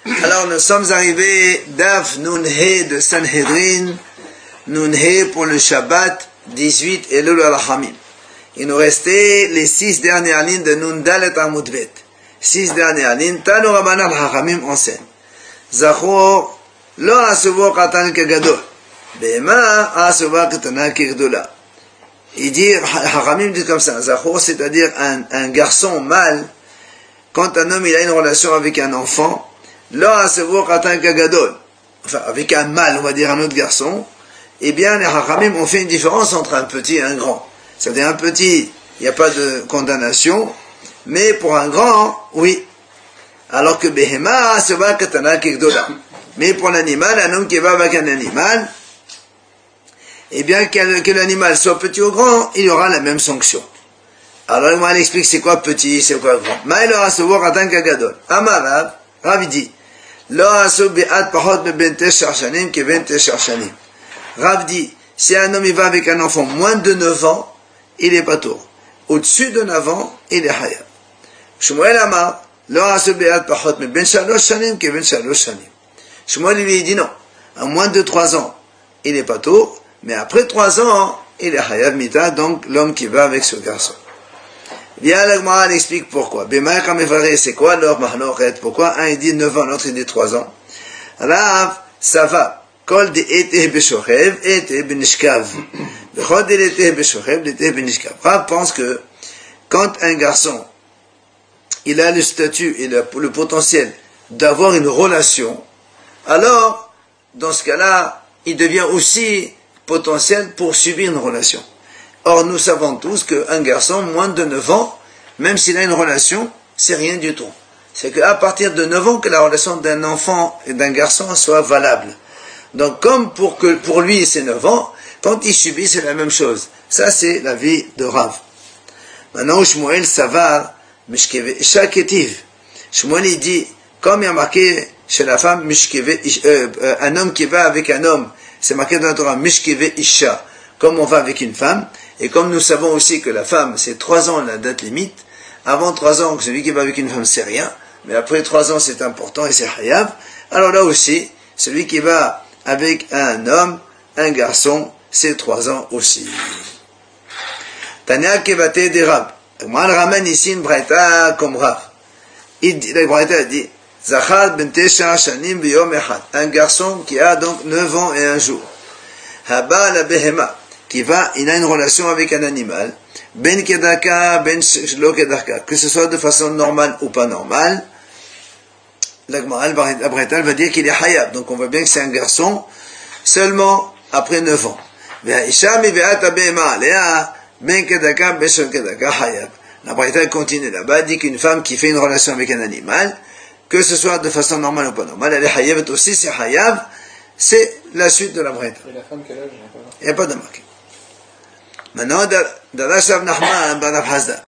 Alors nous sommes arrivés Daf Nun He de Sanhedrin, Nun He pour le Shabbat 18 et le Rahamim. Il nous restait les 6 dernières lignes de Nun Dalet Amud Bet. 6 dernières lignes. Tanu Rabbanan Rahamim enseigne. Zachor lo asuvo katan kegadol. Bema asuva katana kegdola. Il dit, Haramim dit comme ça, Zachor, c'est-à-dire un garçon mâle, quand un homme il a une relation avec un enfant, là, enfin, avec un mâle, on va dire un autre garçon, eh bien, les Haramim ont fait une différence entre un petit et un grand. C'est-à-dire un petit, il n'y a pas de condamnation, mais pour un grand, oui. Alors que Behema, se va katana kegdola. Mais pour l'animal, un homme qui va avec un animal, et bien que l'animal soit petit ou grand, il y aura la même sanction. Alors, moi, elle explique c'est quoi petit, c'est quoi grand. Maïlo asuvo katan kagadol. Amarav, Rav dit, Lo asu bi'at pahot me bente sharshanim ke bente sharshanim. Rav dit, si un homme il va avec un enfant moins de 9 ans, il est pas tour. Au-dessus de 9 ans, il est hayab. Shmuel Amar, Lo asu bi'at pahot me ben shalosh shanim ke ben shalosh shanim. Shmuel lui dit non. À moins de 3 ans, il est pas tour. Mais après 3 ans, il est hayab mita, donc l'homme qui va avec ce garçon. Bien, la Gemara explique pourquoi. C'est quoi leur mahnochet? Pourquoi un il dit 9 ans, l'autre il dit 3 ans? Rav, ça va. Kol de ete beshochev, ete benishkav. Bechol de ete beshochev, ete benishkav. Rav pense que quand un garçon, il a le statut et le potentiel d'avoir une relation, alors, dans ce cas-là, il devient aussi potentiel pour subir une relation. Or, nous savons tous qu'un garçon, moins de 9 ans, même s'il a une relation, c'est rien du tout. C'est qu'à partir de 9 ans que la relation d'un enfant et d'un garçon soit valable. Donc, comme pour lui c'est 9 ans, quand il subit, c'est la même chose. Ça, c'est la vie de Rav. Maintenant, Shmuel Savar, Mishkeve Isha Ketiv. Shmuel, il dit, comme il y a marqué chez la femme, un homme qui va avec un homme, c'est marqué dans la Torah, Mishkeve Isha, comme on va avec une femme, et comme nous savons aussi que la femme, c'est 3 ans la date limite, avant 3 ans, celui qui va avec une femme, c'est rien, mais après 3 ans, c'est important et c'est hayab, alors là aussi, celui qui va avec un homme, un garçon, c'est 3 ans aussi. Tanya Kevate de Rab. Moi, elle ramène ici une braïta comme Rav. La braïta dit, Zachar ben Tesha Shanim biyom echad. Un garçon qui a donc 9 ans et un jour. Haba la behema. Il a une relation avec un animal. Ben kedaka, ben shlo kedaka. Que ce soit de façon normale ou pas normale. La braïta va dire qu'il est hayab. Donc on voit bien que c'est un garçon seulement après 9 ans. Ve'isha mi ve'ata behema. Léa, ben kedaka, ben shlo kedaka hayab. La braïta continue là-bas, dit qu'une femme qui fait une relation avec un animal, que ce soit de façon normale ou pas normale, elle est hayab aussi, c'est hayab, c'est la suite de la braïta. Et la femme, quel âge? Il n'y a pas de marque. Maintenant, Darash Rav Nachman, Rav Hazda.